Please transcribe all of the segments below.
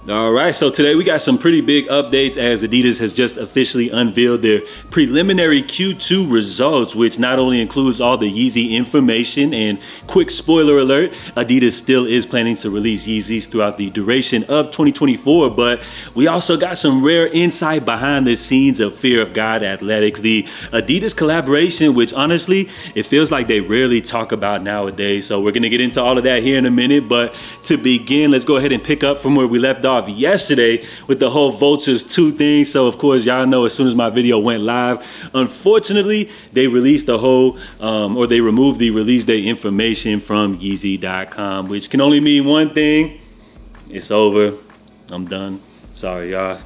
All right, so today we got some pretty big updates as Adidas has just officially unveiled their preliminary Q2 results, which not only includes all the Yeezy information, and quick spoiler alert, Adidas still is planning to release Yeezys throughout the duration of 2024, but we also got some rare insight behind the scenes of Fear of God Athletics, the Adidas collaboration, which honestly, it feels like they rarely talk about nowadays. So we're gonna get into all of that here in a minute, but to begin, let's go ahead and pick up from where we left off yesterday with the whole Vultures 2 thing. So of course, y'all know as soon as my video went live, unfortunately, they released the whole, or they removed the release date information from Yeezy.com, which can only mean one thing. It's over. I'm done. Sorry, y'all.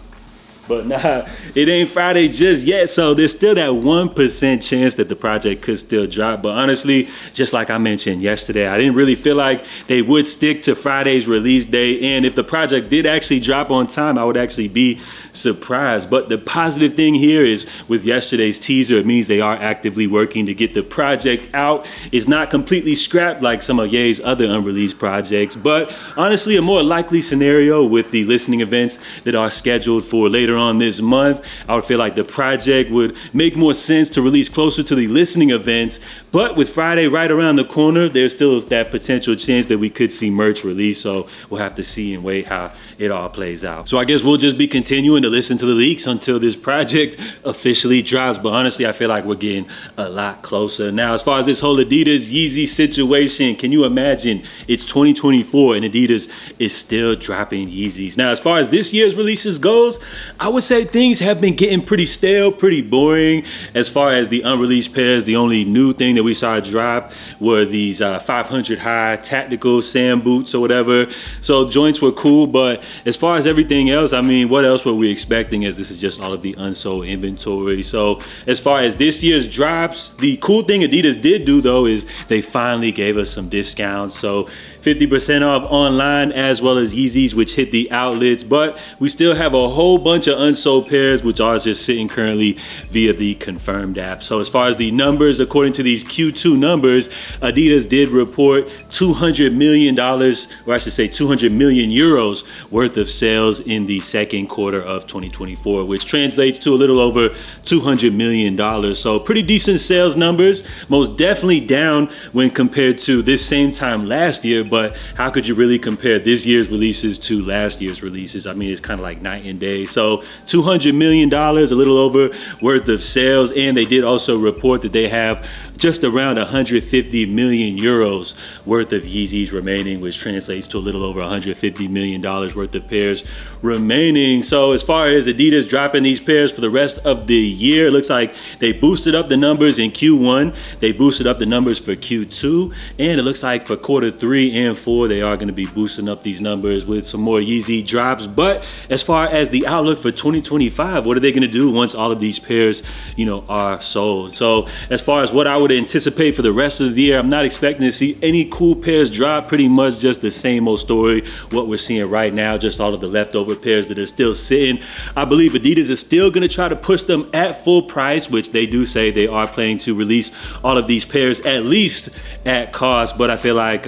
But nah, it ain't Friday just yet, so there's still that 1% chance that the project could still drop. But honestly, just like I mentioned yesterday, I didn't really feel like they would stick to Friday's release date. And if the project did actually drop on time, I would actually be surprised. But the positive thing here is with yesterday's teaser, it means they are actively working to get the project out. It's not completely scrapped like some of Ye's other unreleased projects, but honestly, a more likely scenario with the listening events that are scheduled for later on this month, I would feel like the project would make more sense to release closer to the listening events. But with Friday right around the corner, there's still that potential chance that we could see merch release. So we'll have to see and wait how it all plays out. So I guess we'll just be continuing to listen to the leaks until this project officially drops. But honestly, I feel like we're getting a lot closer. Now, as far as this whole Adidas Yeezy situation, can you imagine it's 2024 and Adidas is still dropping Yeezys? Now, as far as this year's releases goes, I would say things have been getting pretty stale, pretty boring. As far as the unreleased pairs, the only new thing that we saw drop were these 500 high tactical sand boots or whatever. So joints were cool, but as far as everything else, I mean, what else were we expecting, as this is just all of the unsold inventory. So as far as this year's drops, the cool thing Adidas did do though is they finally gave us some discounts. So 50% off online as well as Yeezys, which hit the outlets, but we still have a whole bunch of unsold pairs which are just sitting currently via the Confirmed app. So as far as the numbers, according to these Q2 numbers, Adidas did report $200 million, or I should say 200 million euros worth of sales in the second quarter of 2024, which translates to a little over $200 million. So pretty decent sales numbers, most definitely down when compared to this same time last year, but how could you really compare this year's releases to last year's releases? I mean, it's kind of like night and day. So $200 million, a little over, worth of sales. And they did also report that they have just around 150 million euros worth of Yeezys remaining, which translates to a little over $150 million worth of pairs remaining. So as far as Adidas dropping these pairs for the rest of the year, it looks like they boosted up the numbers in Q1, they boosted up the numbers for Q2, and it looks like for quarter 3 and 4, they are going to be boosting up these numbers with some more Yeezy drops. But as far as the outlook for 2025, what are they going to do once all of these pairs, you know, are sold? So as far as what I would anticipate for the rest of the year, I'm not expecting to see any cool pairs drop. Pretty much just the same old story, what we're seeing right now, just all of the leftover pairs that are still sitting. I believe Adidas is still going to try to push them at full price, which they do say they are planning to release all of these pairs at least at cost. But I feel like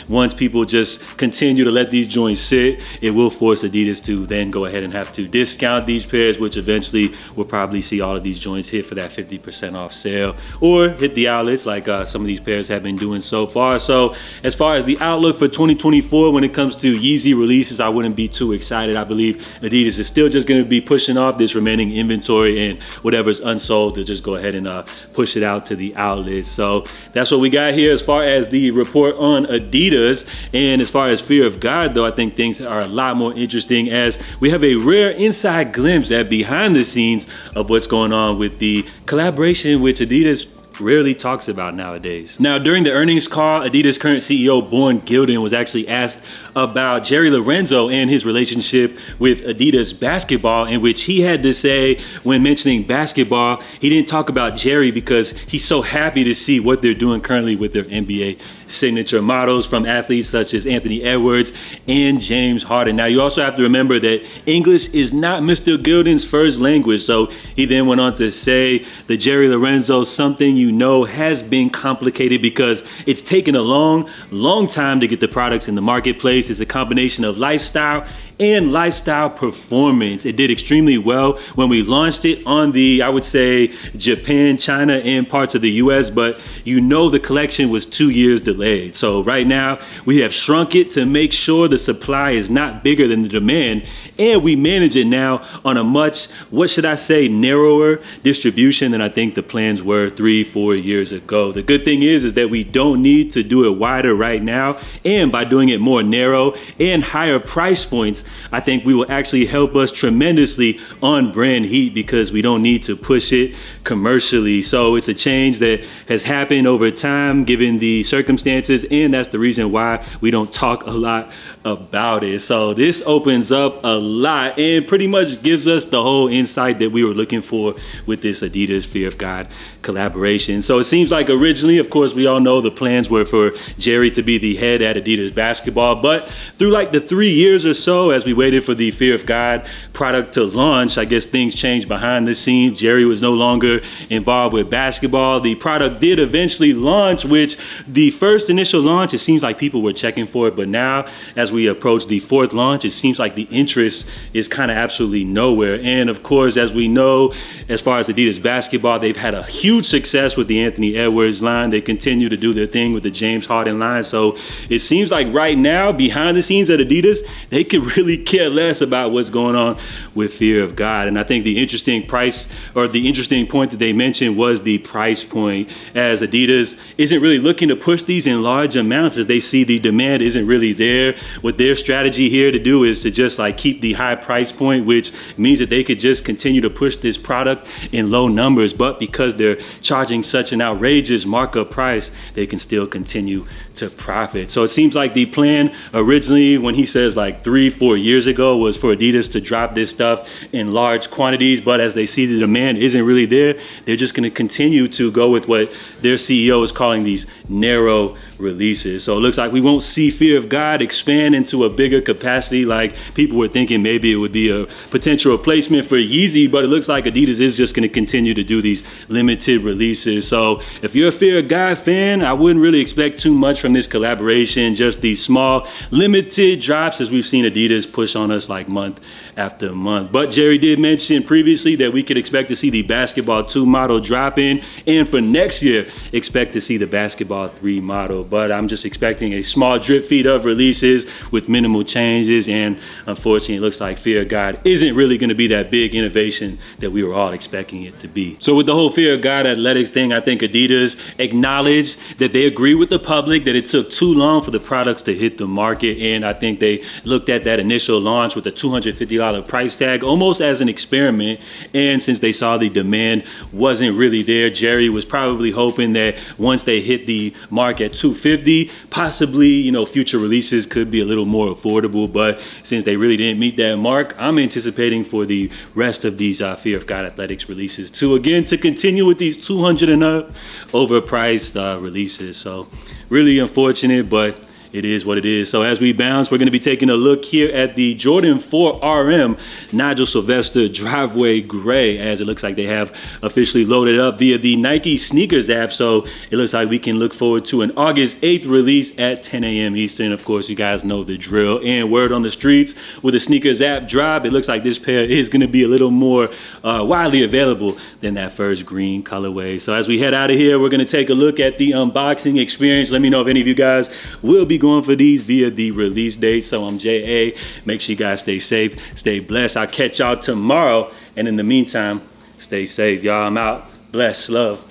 once people just continue to let these joints sit, it will force Adidas to then go ahead and have to discount these pairs, which eventually we'll probably see all of these joints hit for that 50% off sale or hit the outlets like some of these pairs have been doing so far. So as far as the outlook for 2024 when it comes to Yeezy releases, I wouldn't be too excited. I believe Adidas is still just going to be pushing off this remaining inventory, and whatever's unsold, they'll just go ahead and push it out to the outlets. So that's what we got here as far as the report on Adidas. And as far as Fear of God though, I think things are a lot more interesting as we have a rare inside glimpse at behind the scenes of what's going on with the collaboration which Adidas rarely talks about nowadays. Now, during the earnings call, Adidas current CEO Born Gilden was actually asked about Jerry Lorenzo and his relationship with Adidas Basketball, in which he had to say, when mentioning basketball, he didn't talk about Jerry because he's so happy to see what they're doing currently with their NBA signature models from athletes such as Anthony Edwards and James Harden. Now, you also have to remember that English is not Mr. Gilden's first language. So he then went on to say that Jerry Lorenzo, something you know has been complicated because it's taken a long time to get the products in the marketplace. It's a combination of lifestyle and lifestyle performance. It did extremely well when we launched it on the, I would say, Japan, China, and parts of the US, but you know the collection was 2 years delayed. So right now we have shrunk it to make sure the supply is not bigger than the demand, and we manage it now on a much, what should I say, narrower distribution than I think the plans were 3-4 years ago. The good thing is that we don't need to do it wider right now, and by doing it more narrow and higher price points, I think we will actually help us tremendously on brand heat, because we don't need to push it commercially. So it's a change that has happened over time given the circumstances, and that's the reason why we don't talk a lot about it. So this opens up a lot and pretty much gives us the whole insight that we were looking for with this Adidas Fear of God collaboration. So it seems like originally, of course, we all know the plans were for Jerry to be the head at Adidas Basketball, but through like the 3 years or so, as we waited for the Fear of God product to launch, I guess things changed behind the scenes. Jerry was no longer involved with basketball. The product did eventually launch, which the first initial launch, it seems like people were checking for it, but now as we approach the 4th launch, it seems like the interest is kind of absolutely nowhere. And of course, as we know, as far as Adidas Basketball, they've had a huge success with the Anthony Edwards line. They continue to do their thing with the James Harden line. So it seems like right now, behind the scenes at Adidas, they could really care less about what's going on with Fear of God. And I think the interesting price, or the interesting point that they mentioned, was the price point, as Adidas isn't really looking to push these in large amounts, as they see the demand isn't really there. What their strategy here to do is to just like keep the high price point, which means that they could just continue to push this product in low numbers, but because they're charging such an outrageous markup price, they can still continue to profit. So it seems like the plan originally, when he says like 3-4 years ago, was for Adidas to drop this stuff in large quantities, but as they see the demand isn't really there, they're just going to continue to go with what their CEO is calling these narrow releases. So it looks like we won't see Fear of God expand into a bigger capacity like people were thinking. Maybe it would be a potential replacement for Yeezy, but it looks like Adidas is just going to continue to do these limited releases. So if you're a Fear of God fan, I wouldn't really expect too much from this collaboration, just these small limited drops as we've seen Adidas push on us like month after month. But Jerry did mention previously that we could expect to see the Basketball 2 model drop in, and for next year expect to see the Basketball 3 model. But I'm just expecting a small drip feed of releases with minimal changes, and unfortunately it looks like Fear of God isn't really going to be that big innovation that we were all expecting it to be. So with the whole Fear of God athletics thing, I think Adidas acknowledged that they agree with the public that it took too long for the products to hit the market, and I think they looked at that initial launch with a $250 price tag almost as an experiment, and since they saw the demand wasn't really there, Jerry was probably hoping that once they hit the mark at $250, possibly, you know, future releases could be a little more affordable. But since they really didn't meet that mark, I'm anticipating for the rest of these Fear of God athletics releases to continue with these 200 and up overpriced releases. So really unfortunate, but it is what it is. So as we bounce, we're going to be taking a look here at the Jordan 4 RM Nigel Sylvester Driveway Gray, as it looks like they have officially loaded up via the Nike Sneakers app. So it looks like we can look forward to an August 8th release at 10 a.m. Eastern. Of course, you guys know the drill. And word on the streets, with the Sneakers app drop, it looks like this pair is going to be a little more widely available than that first green colorway. So as we head out of here, we're going to take a look at the unboxing experience. Let me know if any of you guys will be going for these via the release date. So I'm JA. Make sure you guys stay safe, stay blessed. I'll catch y'all tomorrow, and in the meantime, stay safe, y'all. I'm out. Bless, love.